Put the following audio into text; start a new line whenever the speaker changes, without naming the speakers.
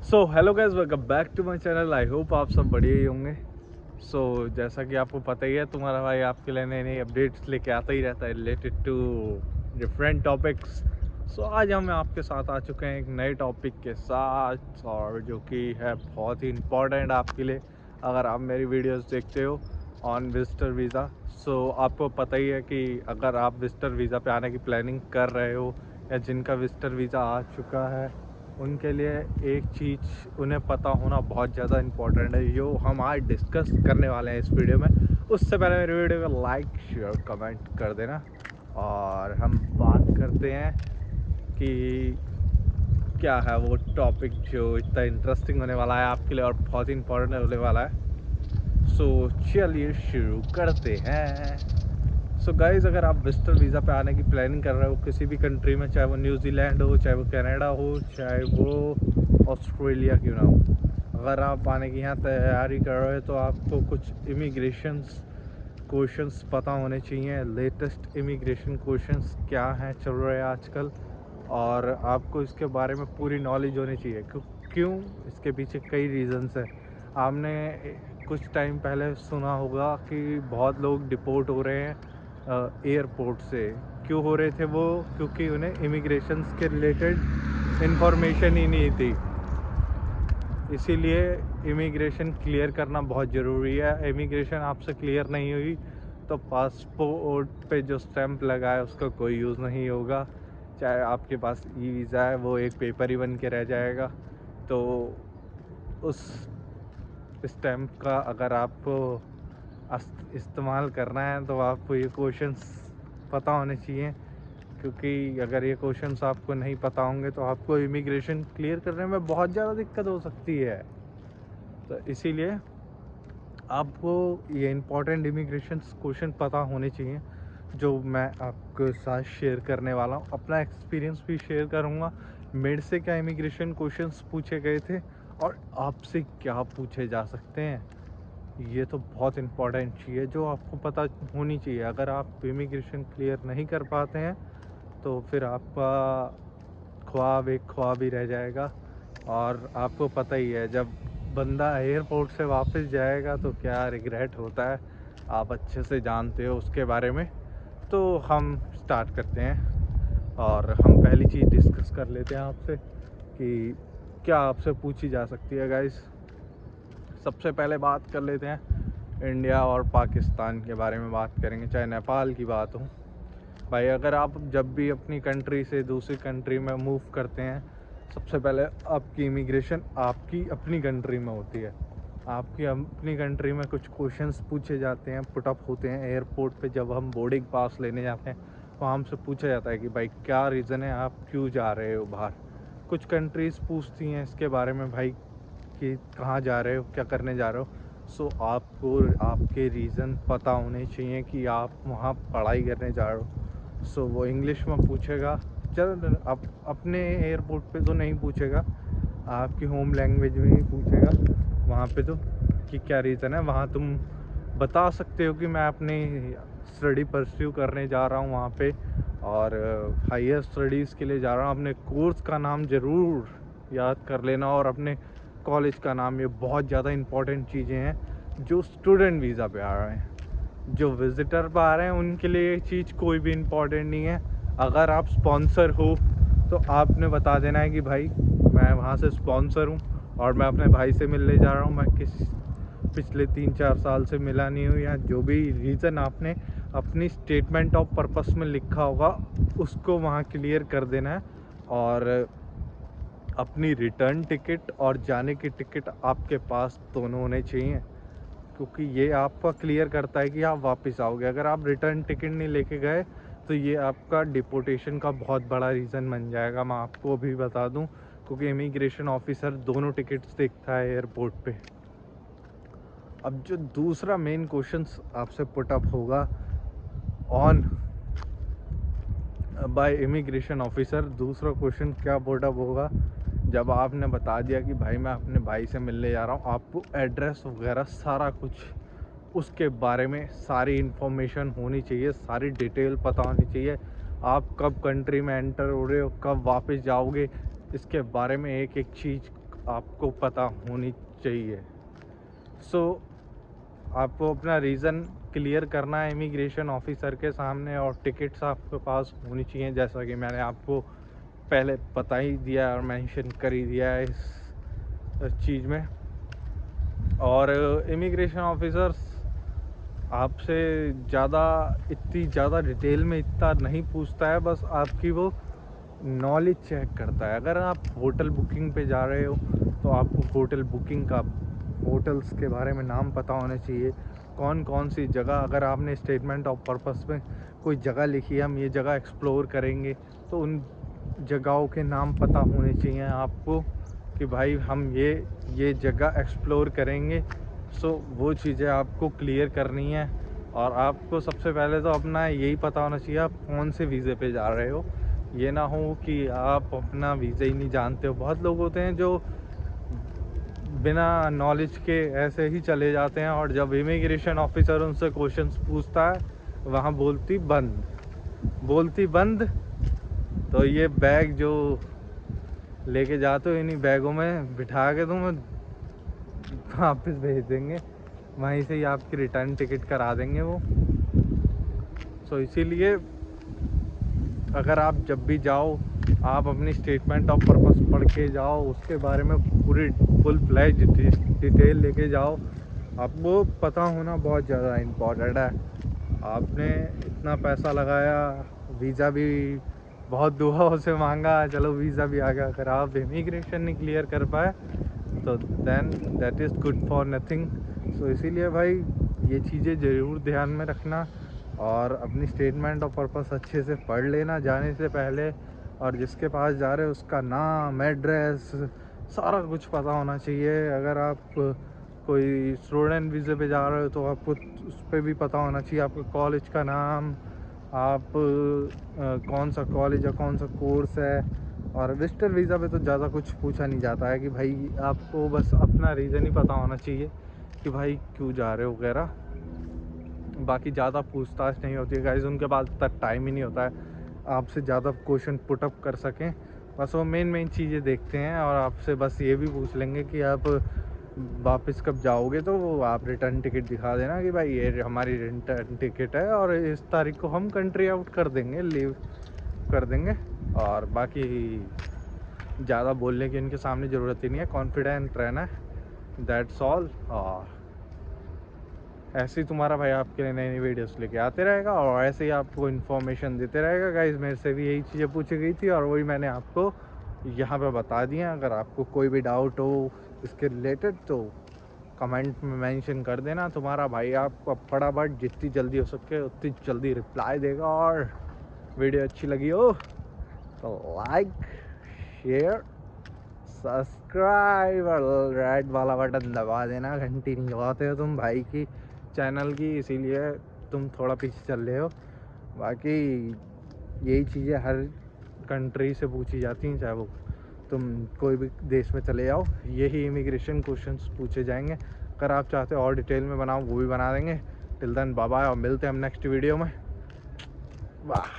So hello guys, welcome back to my channel. I hope आप सब बढ़िया ही होंगे। जैसा कि आपको पता ही है, तुम्हारा भाई आपके लिए नई नई अपडेट्स लेके आता ही रहता है रिलेटेड टू डिफरेंट टॉपिक्स। आज हम आपके साथ आ चुके हैं एक नए टॉपिक के साथ, और जो कि है बहुत ही इम्पोर्टेंट आपके लिए अगर आप मेरी वीडियोस देखते हो ऑन विजिटर वीज़ा। आपको पता ही है कि अगर आप विजिटर वीज़ा पे आने की प्लानिंग कर रहे हो या जिनका विजिटर वीज़ा आ चुका है, उनके लिए एक चीज़ उन्हें पता होना बहुत ज़्यादा इम्पोर्टेंट है, जो हम आज डिस्कस करने वाले हैं इस वीडियो में। उससे पहले मेरी वीडियो को लाइक शेयर कमेंट कर देना, और हम बात करते हैं कि क्या है वो टॉपिक जो इतना इंटरेस्टिंग होने वाला है आपके लिए और बहुत ही इम्पोर्टेंट होने वाला है। चलिए शुरू करते हैं। गाइज़, अगर आप विजिटर वीज़ा पे आने की प्लानिंग कर रहे हो किसी भी कंट्री में, चाहे वो न्यूजीलैंड हो, चाहे वो कनाडा हो, चाहे वो ऑस्ट्रेलिया क्यों ना हो, अगर आप आने की यहाँ तैयारी कर रहे हो तो आपको कुछ इमिग्रेशंस क्वेश्चंस पता होने चाहिए। लेटेस्ट इमिग्रेशन क्वेश्चंस क्या हैं चल रहे हैं आजकल, और आपको इसके बारे में पूरी नॉलेज होनी चाहिए। क्यों इसके पीछे कई रीज़न्स हैं। आपने कुछ टाइम पहले सुना होगा कि बहुत लोग डिपोर्ट हो रहे हैं एयरपोर्ट से। क्यों हो रहे थे वो? क्योंकि उन्हें इमिग्रेशंस के रिलेटेड इंफॉर्मेशन ही नहीं थी। इसीलिए इमिग्रेशन क्लियर करना बहुत ज़रूरी है। इमिग्रेशन आपसे क्लियर नहीं हुई तो पासपोर्ट पे जो स्टैंप लगा है उसका कोई यूज़ नहीं होगा। चाहे आपके पास ई वीज़ा है, वो एक पेपर ही बन के रह जाएगा। तो उस स्टैंप का अगर आपको इस्तेमाल करना है तो आपको ये क्वेश्चंस पता होने चाहिए, क्योंकि अगर ये क्वेश्चंस आपको नहीं पता होंगे तो आपको इमिग्रेशन क्लियर करने में बहुत ज़्यादा दिक्कत हो सकती है। तो इसीलिए आपको ये इम्पोर्टेंट इमिग्रेशन क्वेश्चन पता होने चाहिए, जो मैं आपके साथ शेयर करने वाला हूँ। अपना एक्सपीरियंस भी शेयर करूँगा। मेरे से क्या इमिग्रेशन क्वेश्चंस पूछे गए थे और आपसे क्या पूछे जा सकते हैं, ये तो बहुत इम्पोर्टेंट चीज़ है जो आपको पता होनी चाहिए। अगर आप इमिग्रेशन क्लियर नहीं कर पाते हैं तो फिर आपका ख्वाब एक ख्वाब ही रह जाएगा। और आपको पता ही है, जब बंदा एयरपोर्ट से वापस जाएगा तो क्या रिग्रेट होता है, आप अच्छे से जानते हो उसके बारे में। तो हम स्टार्ट करते हैं, और हम पहली चीज़ डिस्कस कर लेते हैं आपसे कि क्या आपसे पूछी जा सकती है गाइस। सबसे पहले बात कर लेते हैं इंडिया और पाकिस्तान के बारे में बात करेंगे, चाहे नेपाल की बात हो। भाई, अगर आप जब भी अपनी कंट्री से दूसरी कंट्री में मूव करते हैं, सबसे पहले आपकी इमिग्रेशन आपकी अपनी कंट्री में होती है। आपकी अपनी कंट्री में कुछ क्वेश्चंस पूछे जाते हैं, पुटअप होते हैं एयरपोर्ट पे। जब हम बोर्डिंग पास लेने जाते हैं वहाँ हमसे पूछा जाता है कि भाई क्या रीज़न है, आप क्यों जा रहे हो बाहर। कुछ कंट्रीज़ पूछती हैं इसके बारे में भाई कि कहाँ जा रहे हो, क्या करने जा रहे हो। आपको आपके रीज़न पता होने चाहिए कि आप वहाँ पढ़ाई करने जा रहे हो। वो इंग्लिश में पूछेगा। चलो, आप अपने एयरपोर्ट पे तो नहीं पूछेगा, आपकी होम लैंग्वेज में ही पूछेगा वहाँ पे तो, कि क्या रीज़न है। वहाँ तुम बता सकते हो कि मैं अपनी स्टडी परस्यू करने जा रहा हूँ वहाँ पे, और हायर स्टडीज़ के लिए जा रहा हूँ। अपने कोर्स का नाम ज़रूर याद कर लेना, और अपने कॉलेज का नाम। ये बहुत ज़्यादा इम्पोर्टेंट चीज़ें हैं जो स्टूडेंट वीज़ा पे आ रहे हैं। जो विज़िटर पे आ रहे हैं उनके लिए ये चीज़ कोई भी इम्पोर्टेंट नहीं है। अगर आप स्पॉन्सर हो तो आपने बता देना है कि भाई मैं वहाँ से स्पॉन्सर हूँ और मैं अपने भाई से मिलने जा रहा हूँ, मैं पिछले 3-4 साल से मिला नहीं हूँ, या जो भी रीज़न आपने अपनी स्टेटमेंट ऑफ पर्पस में लिखा होगा उसको वहाँ क्लियर कर देना है। और अपनी रिटर्न टिकट और जाने की टिकट आपके पास दोनों होने चाहिए, क्योंकि ये आपका क्लियर करता है कि आप वापस आओगे। अगर आप रिटर्न टिकट नहीं लेके गए तो ये आपका डिपोर्टेशन का बहुत बड़ा रीज़न बन जाएगा। मैं आपको अभी बता दूं, क्योंकि इमिग्रेशन ऑफिसर दोनों टिकट्स देखता है एयरपोर्ट पे। अब जो दूसरा मेन क्वेश्चन आपसे पुटअप होगा ऑन बाय इमिग्रेशन ऑफिसर, दूसरा क्वेश्चन क्या पुटअप होगा जब आपने बता दिया कि भाई मैं अपने भाई से मिलने जा रहा हूँ। आपको एड्रेस वगैरह सारा कुछ उसके बारे में सारी इन्फॉर्मेशन होनी चाहिए, सारी डिटेल पता होनी चाहिए। आप कब कंट्री में एंटर हो रहे हो, कब वापस जाओगे, इसके बारे में एक एक चीज़ आपको पता होनी चाहिए। सो आपको अपना रीज़न क्लियर करना है इमिग्रेशन ऑफिसर के सामने, और टिकट्स आपके पास होनी चाहिए, जैसा कि मैंने आपको पहले बता ही दिया और मेंशन कर ही दिया है इस चीज़ में। और इमिग्रेशन ऑफिसर्स आपसे इतनी ज़्यादा डिटेल में इतना नहीं पूछता है, बस आपकी वो नॉलेज चेक करता है। अगर आप होटल बुकिंग पे जा रहे हो तो आपको होटल बुकिंग का, होटल्स के बारे में नाम पता होना चाहिए, कौन कौन सी जगह, अगर आपने स्टेटमेंट ऑफ पर्पस में कोई जगह लिखी है हम ये जगह एक्सप्लोर करेंगे, तो उन जगहों के नाम पता होने चाहिए आपको कि भाई हम ये जगह एक्सप्लोर करेंगे। सो वो चीज़ें आपको क्लियर करनी है। और आपको सबसे पहले तो अपना यही पता होना चाहिए आप कौन से वीज़े पे जा रहे हो। ये ना हो कि आप अपना वीज़ा ही नहीं जानते हो। बहुत लोग होते हैं जो बिना नॉलेज के ऐसे ही चले जाते हैं, और जब इमिग्रेशन ऑफिसर उनसे क्वेश्चंस पूछता है वहाँ बोलती बंद, तो ये बैग जो लेके जाते हो इन्हीं बैगों में बिठा के तुम्हें वापस भेज देंगे, वहीं से ही आपकी रिटर्न टिकट करा देंगे वो। सो इसीलिए अगर आप जब भी जाओ आप अपनी स्टेटमेंट ऑफ पर्पस पढ़ के जाओ, उसके बारे में पूरी फुल फ्लैज डिटेल लेके जाओ। आपको पता होना बहुत ज़्यादा इम्पोर्टेंट है। आपने इतना पैसा लगाया, वीज़ा भी बहुत दुआओं से मांगा, चलो वीज़ा भी आ गया, अगर आप इमिग्रेशन नहीं क्लियर कर पाए तो then that is good for nothing. So इसीलिए भाई ये चीज़ें ज़रूर ध्यान में रखना, और अपनी स्टेटमेंट ऑफ पर्पस अच्छे से पढ़ लेना जाने से पहले, और जिसके पास जा रहे हो उसका नाम, एड्रेस, सारा कुछ पता होना चाहिए। अगर आप कोई स्टूडेंट वीज़े पे जा रहे हो तो आपको उस पर भी पता होना चाहिए, आपके कॉलेज का नाम, आप कौन सा कॉलेज या कौन सा कोर्स है। और विजिटर वीज़ा पे तो ज़्यादा कुछ पूछा नहीं जाता है कि भाई, आपको बस अपना रीज़न ही पता होना चाहिए कि भाई क्यों जा रहे हो वगैरह। बाकी ज़्यादा पूछताछ नहीं होती है गाइस, उनके पास इतना टाइम ही नहीं होता है आपसे ज़्यादा क्वेश्चन पुटअप कर सकें। बस वो मेन चीज़ें देखते हैं, और आपसे बस ये भी पूछ लेंगे कि आप वापस कब जाओगे, तो वो आप रिटर्न टिकट दिखा देना कि भाई ये हमारी रिटर्न टिकट है और इस तारीख को हम कंट्री आउट कर देंगे, लीव कर देंगे। और बाकी ज़्यादा बोलने की इनके सामने ज़रूरत ही नहीं है, कॉन्फिडेंट रहना है, दैट्स ऑल। और ऐसे ही तुम्हारा भाई आपके लिए नई नई वीडियोस लेके आते रहेगा, और ऐसे ही आपको इन्फॉर्मेशन देते रहेगा गाइस। मेरे से भी यही चीज़ें पूछी गई थी और वही मैंने आपको यहाँ पे बता दी हैं। अगर आपको कोई भी डाउट हो इसके रिलेटेड तो कमेंट में मेंशन कर देना, तुम्हारा भाई आपको फटाफट जितनी जल्दी हो सके उतनी जल्दी रिप्लाई देगा। और वीडियो अच्छी लगी हो तो लाइक, शेयर, सब्सक्राइब और रेड वाला बटन दबा देना। घंटी नहीं दबाते हो तुम भाई की चैनल की, इसीलिए तुम थोड़ा पीछे चल रहे हो। बाकी यही चीज़ें हर कंट्री से पूछी जाती हैं, चाहे वो तुम कोई भी देश में चले जाओ, यही इमिग्रेशन क्वेश्चंस पूछे जाएंगे। अगर आप चाहते हो और डिटेल में बनाओ वो भी बना देंगे। टिल देन बाय बाय, और मिलते हैं हम नेक्स्ट वीडियो में। वाह।